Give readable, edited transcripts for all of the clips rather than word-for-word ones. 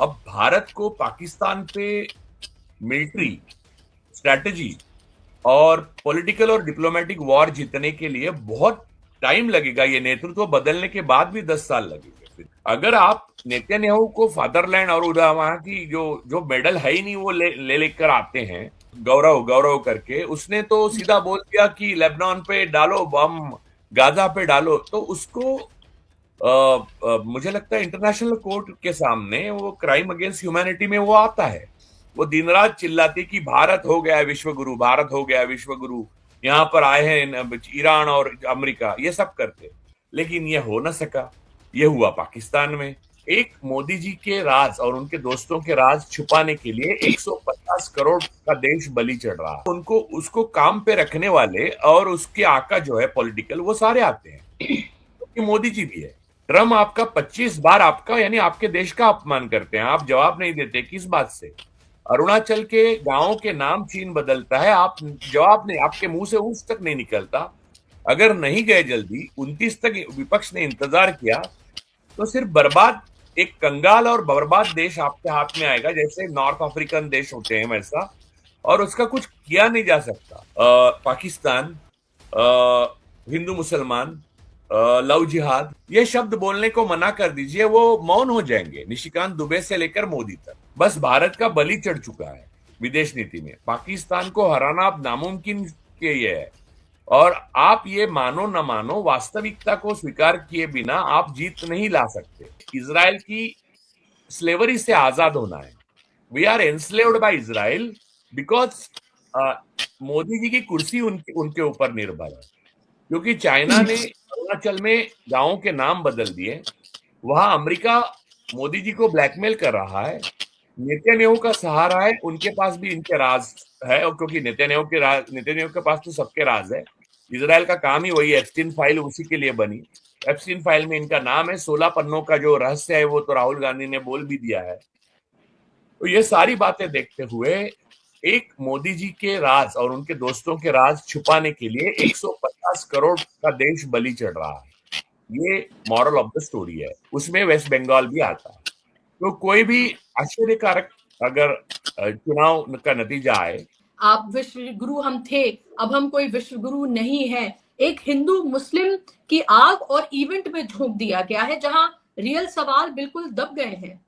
अब भारत को पाकिस्तान पे मिलिट्री स्ट्रैटेजी और पॉलिटिकल और डिप्लोमेटिक वॉर जीतने के लिए बहुत टाइम लगेगा। ये नेतृत्व बदलने के बाद भी 10 साल लगेंगे। फिर अगर आप नेतन्याहू को फादरलैंड और उधर वहां की जो जो मेडल है ही नहीं वो ले लेकर आते हैं, गौरव गौरव करके, उसने तो सीधा बोल दिया कि लेबनान पे डालो बम, गाजा पे डालो, तो उसको मुझे लगता है इंटरनेशनल कोर्ट के सामने वो क्राइम अगेंस्ट ह्यूमैनिटी में वो आता है। वो दिन रात चिल्लाती कि भारत हो गया विश्व गुरु, भारत हो गया विश्व गुरु, यहाँ पर आए हैं ईरान और अमेरिका, ये सब करते, लेकिन ये हो न सका। ये हुआ पाकिस्तान में। एक मोदी जी के राज और उनके दोस्तों के राज छुपाने के लिए 150 करोड़ का देश बलि चढ़ रहा है। उनको उसको काम पे रखने वाले और उसके आका जो है पॉलिटिकल, वो सारे आते हैं, क्योंकि मोदी जी भी है। ट्रम्प आपका 25 बार आपका यानी आपके देश का अपमान करते हैं, आप जवाब नहीं देते। किस बात से? अरुणाचल के गांवों के नाम चीन बदलता है, आप जवाब नहीं, आपके मुंह से उस तक नहीं निकलता। अगर नहीं गए जल्दी, 29 तक विपक्ष ने इंतजार किया, तो सिर्फ बर्बाद, एक कंगाल और बर्बाद देश आपके हाथ में आएगा, जैसे नॉर्थ अफ्रीकन देश होते हैं वैसा, और उसका कुछ किया नहीं जा सकता। पाकिस्तान, हिंदू मुसलमान, लव जिहाद, ये शब्द बोलने को मना कर दीजिए, वो मौन हो जाएंगे। निशिकांत दुबे से लेकर मोदी तक बस भारत का बलि चढ़ चुका है विदेश नीति में। पाकिस्तान को हराना अब नामुमकिन के ये है, और आप ये मानो न मानो, वास्तविकता को स्वीकार किए बिना आप जीत नहीं ला सकते। इजराइल की स्लेवरी से आजाद होना है। We are enslaved by Israel because Modi ji की कुर्सी उनके ऊपर निर्भर है, क्योंकि चाइना ने अरुणाचल में गांवों के नाम बदल दिए। वहां अमेरिका मोदी जी को ब्लैकमेल कर रहा है। नेतन्याहू का सहारा है, उनके पास भी इनके राज है, और क्योंकि नेतन्याहू के पास तो सबके राज है। इजराइल का काम ही वही है, एप्स्टीन फाइल उसी के लिए बनी। एप्स्टीन फाइल में इनका नाम है। 16 पन्नों का जो रहस्य है वो तो राहुल गांधी ने बोल भी दिया है। तो ये सारी बातें देखते हुए एक मोदी जी के राज और उनके दोस्तों के राज छुपाने के लिए 150 करोड़ का देश बलि चढ़ रहा है। ये मॉरल ऑफ द स्टोरी है। उसमें वेस्ट बंगाल भी आता है। तो कोई भी आश्चर्यकारक अगर चुनाव का नतीजा आए, आप विश्व गुरु हम थे, अब हम कोई विश्व गुरु नहीं है, एक हिंदू मुस्लिम की आग और इवेंट में झोंक दिया गया है, जहां रियल सवाल बिल्कुल दब गए हैं।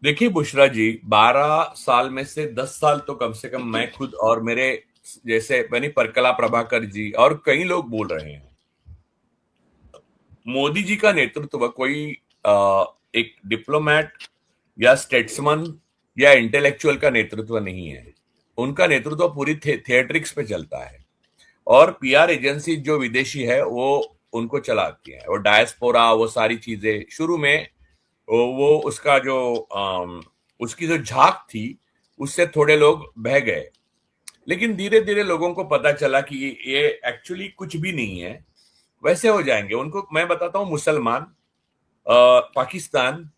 देखिए बुशरा जी, 12 साल में से 10 साल तो कम से कम मैं खुद और मेरे जैसे बनी परकला प्रभाकर जी और कई लोग बोल रहे हैं, मोदी जी का नेतृत्व कोई एक डिप्लोमेट या स्टेट्समैन या इंटेलेक्चुअल का नेतृत्व नहीं है। उनका नेतृत्व पूरी थिएट्रिक्स पे चलता है, और पीआर एजेंसी जो विदेशी है वो उनको चलाती है। वो डायस्पोरा, वो सारी चीजें शुरू में वो उसका जो उसकी जो झांक थी, उससे थोड़े लोग बह गए, लेकिन धीरे धीरे लोगों को पता चला कि ये एक्चुअली कुछ भी नहीं है। वैसे हो जाएंगे। उनको मैं बताता हूँ, मुसलमान, पाकिस्तान,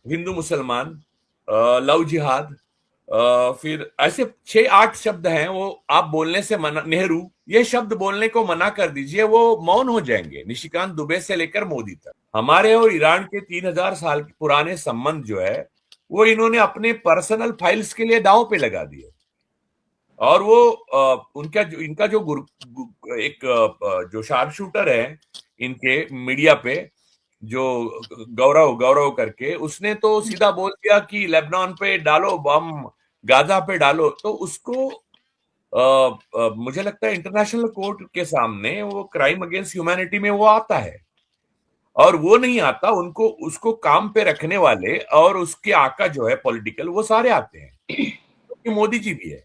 हिंदू मुसलमान, लव जिहाद, फिर ऐसे 6-8 शब्द हैं, वो आप बोलने से मना, नेहरू, ये शब्द बोलने को मना कर दीजिए, वो मौन हो जाएंगे। निशिकांत दुबे से लेकर मोदी तक। हमारे और ईरान के 3000 साल पुराने संबंध जो है, वो इन्होंने अपने पर्सनल फाइल्स के लिए दांव पे लगा दिए। और वो इनका जो एक जो शार्प शूटर है इनके मीडिया पे, जो गौरव गौरव करके, उसने तो सीधा बोल दिया कि लेबनान पे डालो बम, गाजा पे डालो, तो उसको मुझे लगता है इंटरनेशनल कोर्ट के सामने वो क्राइम अगेंस्ट ह्यूमैनिटी में वो आता है। और वो नहीं आता, उनको उसको काम पे रखने वाले और उसके आका जो है पॉलिटिकल, वो सारे आते हैं, क्योंकि मोदी जी भी है।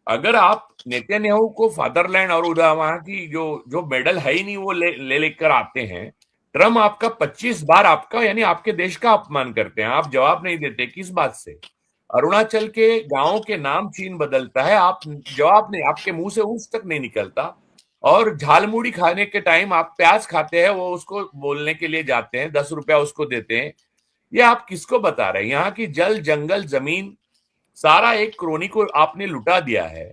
अगर आप नेतन्याहू को फादरलैंड और उधर वहां की जो जो मेडल है ही नहीं वो ले लेकर आते हैं, ट्रम्प आपका 25 बार आपका यानी आपके देश का अपमान करते हैं, आप जवाब नहीं देते। किस बात से? अरुणाचल के गांवों के नाम चीन बदलता है, आप जवाब नहीं, आपके मुंह से उस तक नहीं निकलता। और झालमुड़ी खाने के टाइम आप प्याज खाते हैं, वो उसको बोलने के लिए जाते हैं, 10 रुपया उसको देते हैं। ये आप किसको बता रहे हैं? यहाँ की जल, जंगल, जमीन, सारा एक क्रोनी को आपने लुटा दिया है।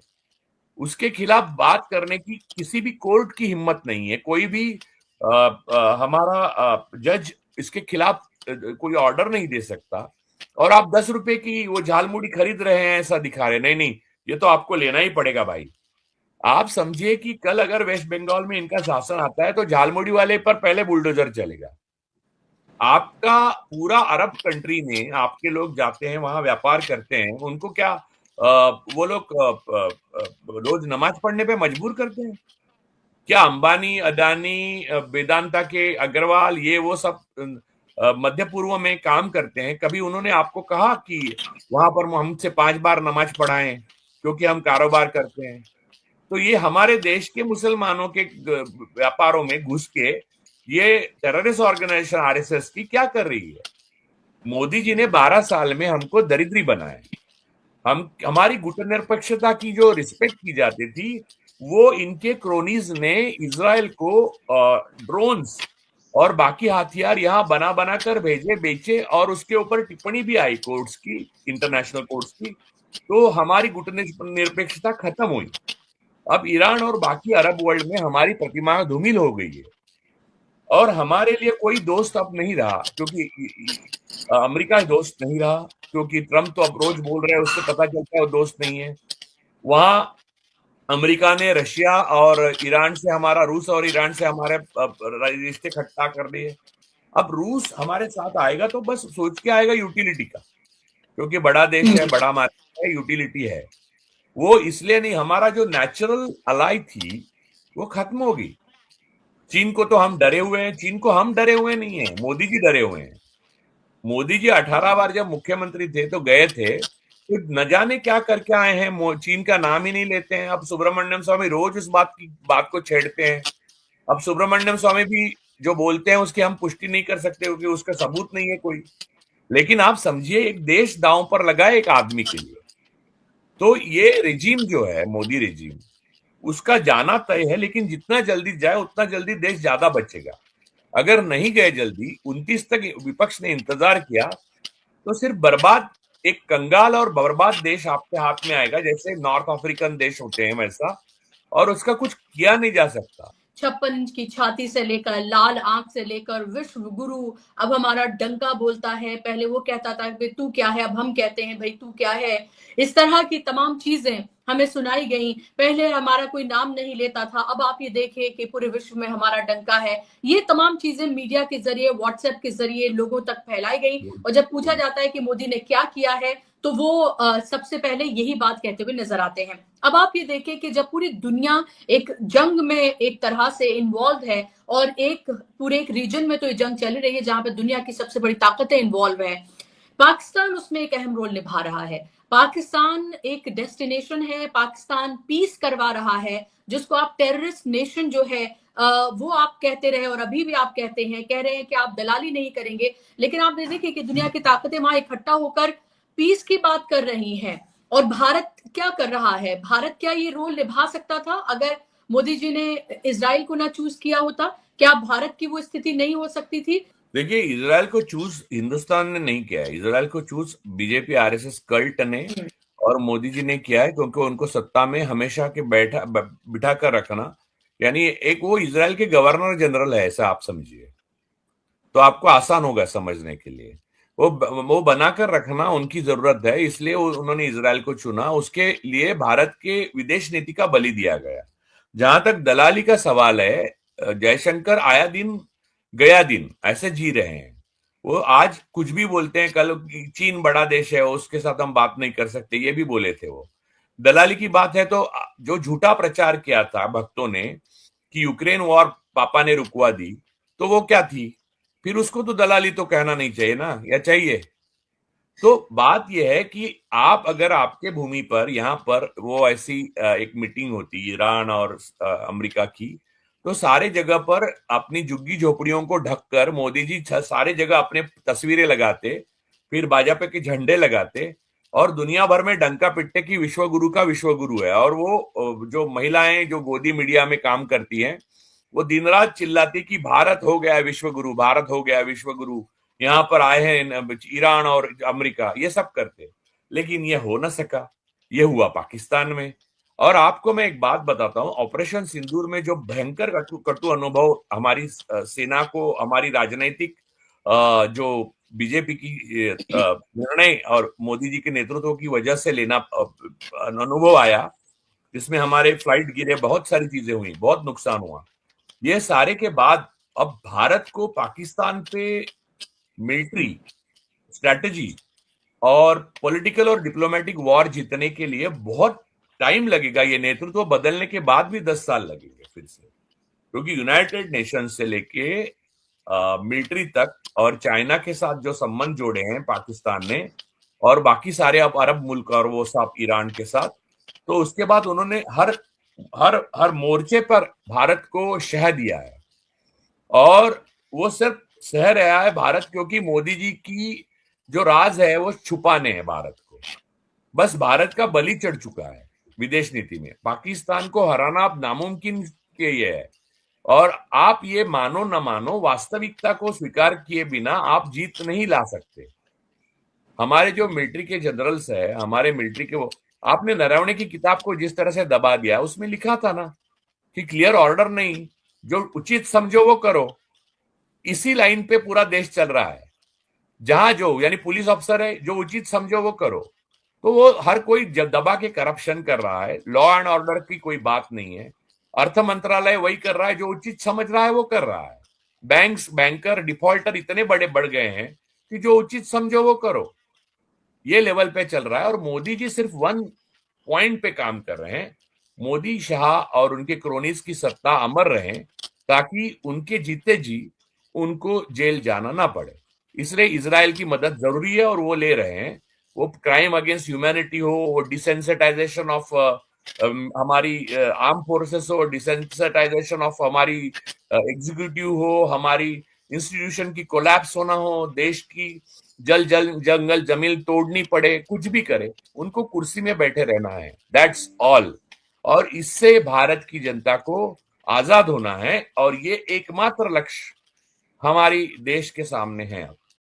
उसके खिलाफ बात करने की किसी भी कोर्ट की हिम्मत नहीं है। कोई भी हमारा जज इसके खिलाफ कोई ऑर्डर नहीं दे सकता, और आप 10 रुपए की वो झालमुड़ी खरीद रहे हैं ऐसा दिखा रहे हैं। नहीं नहीं, ये तो आपको लेना ही पड़ेगा भाई। आप समझिए कि कल अगर वेस्ट बंगाल में इनका शासन आता है तो झालमुड़ी वाले पर पहले बुलडोजर चलेगा। आपका पूरा अरब कंट्री में आपके लोग जाते हैं, वहां व्यापार करते हैं, उनको क्या वो लोग रोज नमाज पढ़ने पे मजबूर करते हैं क्या? अंबानी, अदानी, वेदांता के अग्रवाल, ये वो सब मध्य पूर्व में काम करते हैं। कभी उन्होंने आपको कहा कि वहां पर हमसे 5 बार नमाज पढ़ाएं क्योंकि हम कारोबार करते हैं? तो ये हमारे देश के मुसलमानों के व्यापारों में घुस के ये टेररिस्ट ऑर्गेनाइजेशन आरएसएस की क्या कर रही है? मोदी जी ने 12 साल में हमको दरिद्री बनाया। हमारी गुटनिरपेक्षता की जो रिस्पेक्ट की जाती थी, वो इनके क्रोनीज ने इजराइल को ड्रोन्स और बाकी हथियार यहां बना बना कर भेजे, बेचे, और उसके ऊपर टिप्पणी भी आई कोर्ट्स की, इंटरनेशनल कोर्ट्स की। तो हमारी गुटनिरपेक्षता खत्म हुई। अब ईरान और बाकी अरब वर्ल्ड में हमारी प्रतिमा धूमिल हो गई है, और हमारे लिए कोई दोस्त अब नहीं रहा, क्योंकि अमेरिका दोस्त नहीं रहा, क्योंकि ट्रम्प तो अब रोज बोल रहे हैं, उससे पता चलता है वो दोस्त नहीं है। वहां अमेरिका ने रशिया और ईरान से हमारा, रूस और ईरान से हमारे रिश्ते खट्टा कर दिए। अब रूस हमारे साथ आएगा तो बस सोच के आएगा यूटिलिटी का, क्योंकि बड़ा देश है, बड़ा मार्केट है, यूटिलिटी है। वो इसलिए नहीं, हमारा जो नेचुरल अलाई थी वो खत्म होगी। चीन को तो हम डरे हुए हैं, चीन को हम डरे हुए नहीं है, मोदी जी डरे हुए हैं। मोदी जी 18 बार जब मुख्यमंत्री थे तो गए थे, तो न जाने क्या करके आए हैं, चीन का नाम ही नहीं लेते हैं। अब सुब्रमण्यम स्वामी रोज उस बात को छेड़ते हैं। अब सुब्रमण्यम स्वामी भी जो बोलते हैं उसकी हम पुष्टि नहीं कर सकते क्योंकि उसका सबूत नहीं है कोई। लेकिन आप समझिए, एक देश दांव पर लगा है एक आदमी के लिए। तो ये रिजीम जो है, मोदी रिजीम, उसका जाना तय है, लेकिन जितना जल्दी जाए उतना जल्दी देश ज्यादा बचेगा। अगर नहीं गए जल्दी, 29 तक विपक्ष ने इंतजार किया, तो सिर्फ बर्बाद, एक कंगाल और बर्बाद देश आपके हाथ में आएगा, जैसे नॉर्थ अफ्रीकन देश होते हैं वैसा, और उसका कुछ किया नहीं जा सकता। 56 इंच की छाती से लेकर लाल आंख से लेकर विश्व गुरु अब हमारा डंका बोलता है। पहले वो कहता था कि तू क्या है, अब हम कहते हैं भाई तू क्या है। इस तरह की तमाम चीजें हमें सुनाई गई। पहले हमारा कोई नाम नहीं लेता था, अब आप ये देखिए कि पूरे विश्व में हमारा डंका है। ये तमाम चीजें मीडिया के जरिए, व्हाट्सएप के जरिए लोगों तक फैलाई गई। और जब पूछा जाता है कि मोदी ने क्या किया है, तो वो सबसे पहले यही बात कहते हुए नजर आते हैं। अब आप ये देखें कि जब पूरी दुनिया एक जंग में एक तरह से इन्वॉल्व है, और एक पूरे एक रीजन में तो ये जंग चल रही है जहां पे दुनिया की सबसे बड़ी ताकतें इन्वॉल्व है, पाकिस्तान उसमें एक अहम रोल निभा रहा है। पाकिस्तान एक डेस्टिनेशन है, पाकिस्तान पीस करवा रहा है, जिसको आप टेररिस्ट नेशन जो है वो आप कहते रहे, और अभी भी आप कहते हैं, कह रहे हैं कि आप दलाली नहीं करेंगे। लेकिन आप देखिए कि दुनिया की ताकतें वहां इकट्ठा होकर पीस की बात कर रही हैं। और भारत क्या कर रहा है? भारत क्या ये रोल निभा सकता था अगर मोदी जी ने इजराइल को ना चूज किया होता? क्या भारत की वो स्थिति नहीं हो सकती थी? देखिए, इजराइल को चूज हिंदुस्तान ने नहीं किया है, इजराइल को चूज बीजेपी आरएसएस कल्ट ने और मोदी जी ने किया है, क्योंकि उनको सत्ता में हमेशा के बिठा कर रखना, यानी एक वो इजराइल के गवर्नर जनरल है, ऐसा आप समझिए, तो आपको आसान होगा समझने के लिए। वो बनाकर रखना उनकी जरूरत है, इसलिए उन्होंने इजराइल को चुना। उसके लिए भारत के विदेश नीति का बलि दिया गया। जहां तक दलाली का सवाल है, जयशंकर आया दिन गया दिन ऐसे जी रहे हैं। वो आज कुछ भी बोलते हैं, कल चीन बड़ा देश है उसके साथ हम बात नहीं कर सकते, ये भी बोले थे वो। दलाली की बात है तो जो झूठा प्रचार किया था भक्तों ने कि यूक्रेन वॉर पापा ने रुकवा दी, तो वो क्या थी? फिर उसको तो दलाली तो कहना नहीं चाहिए ना, या चाहिए? तो बात यह है कि आप अगर आपके भूमि पर, यहाँ पर वो ऐसी एक मीटिंग होती ईरान और अमेरिका की, तो सारे जगह पर अपनी झुग्गी झोपड़ियों को ढककर मोदी जी सारे जगह अपने तस्वीरें लगाते, फिर भाजपा के झंडे लगाते, और दुनिया भर में डंका पिटते कि विश्व गुरु का विश्व गुरु है। और वो जो महिलाएं जो गोदी मीडिया में काम करती हैं, वो दिन रात चिल्लाती कि भारत हो गया विश्व गुरु, भारत हो गया विश्व गुरु, यहाँ पर आए हैं ईरान और अमेरिका, ये सब करते। लेकिन ये हो न सका, ये हुआ पाकिस्तान में। और आपको मैं एक बात बताता हूं, ऑपरेशन सिंदूर में जो भयंकर कटु अनुभव हमारी सेना को, हमारी राजनीतिक जो बीजेपी की निर्णय और मोदी जी के नेतृत्व की वजह से लेना अनुभव आया, जिसमें हमारे फ्लाइट गिरे, बहुत सारी चीजें हुई, बहुत नुकसान हुआ। ये सारे के बाद अब भारत को पाकिस्तान पे मिलिट्री स्ट्रैटेजी और पॉलिटिकल और डिप्लोमेटिक वॉर जीतने के लिए बहुत टाइम लगेगा। ये नेतृत्व बदलने के बाद भी 10 साल लगेंगे फिर से, क्योंकि यूनाइटेड नेशन से लेके मिलिट्री तक और चाइना के साथ जो संबंध जोड़े हैं पाकिस्तान ने, और बाकी सारे अब अरब मुल्क और वो सब ईरान के साथ, तो उसके बाद उन्होंने हर हर हर मोर्चे पर भारत को शह दिया है। और वो सिर्फ सह रहा है भारत, क्योंकि मोदी जी की जो राज है वो छुपाने हैं भारत को। बस भारत का बलि चढ़ चुका है विदेश नीति में। पाकिस्तान को हराना अब नामुमकिन के ये है। और आप ये मानो न मानो, वास्तविकता को स्वीकार किए बिना आप जीत नहीं ला सकते। हमारे जो मिलिट्री के जनरल्स है, हमारे मिलिट्री के वो, आपने नरवणे की किताब को जिस तरह से दबा दिया, उसमें लिखा था ना कि क्लियर ऑर्डर नहीं, जो उचित समझो वो करो। इसी लाइन पे पूरा देश चल रहा है, जहां जो यानी पुलिस अफसर है, जो उचित समझो वो करो। तो वो हर कोई दबा के करप्शन कर रहा है। लॉ एंड ऑर्डर की कोई बात नहीं है। अर्थ मंत्रालय वही कर रहा है, जो उचित समझ रहा है वो कर रहा है। बैंक्स, बैंकर, डिफॉल्टर इतने बड़े बढ़ गए हैं कि जो उचित समझो वो करो, ये लेवल पे चल रहा है। और मोदी जी सिर्फ वन पॉइंट पे काम कर रहे हैं, मोदी शाह और उनके क्रोनीज की सत्ता अमर रहे, ताकि उनके जीते जी उनको जेल जाना ना पड़े। इसलिए इजराइल की मदद जरूरी है और वो ले रहे हैं। वो क्राइम अगेंस्ट ह्यूमैनिटी हो, वो डिसेंसिटाइजेशन ऑफ हमारी आर्म फोर्सेस हो, डिसेंसिटाइजेशन ऑफ हमारी एग्जीक्यूटिव हो, हमारी इंस्टीट्यूशन की कोलैप्स होना हो, देश की जंगल जमीन तोड़नी पड़े, कुछ भी करे, उनको कुर्सी में बैठे रहना है। That's all. और इससे भारत की जनता को आजाद होना है, और ये एकमात्र लक्ष्य हमारी देश के सामने है।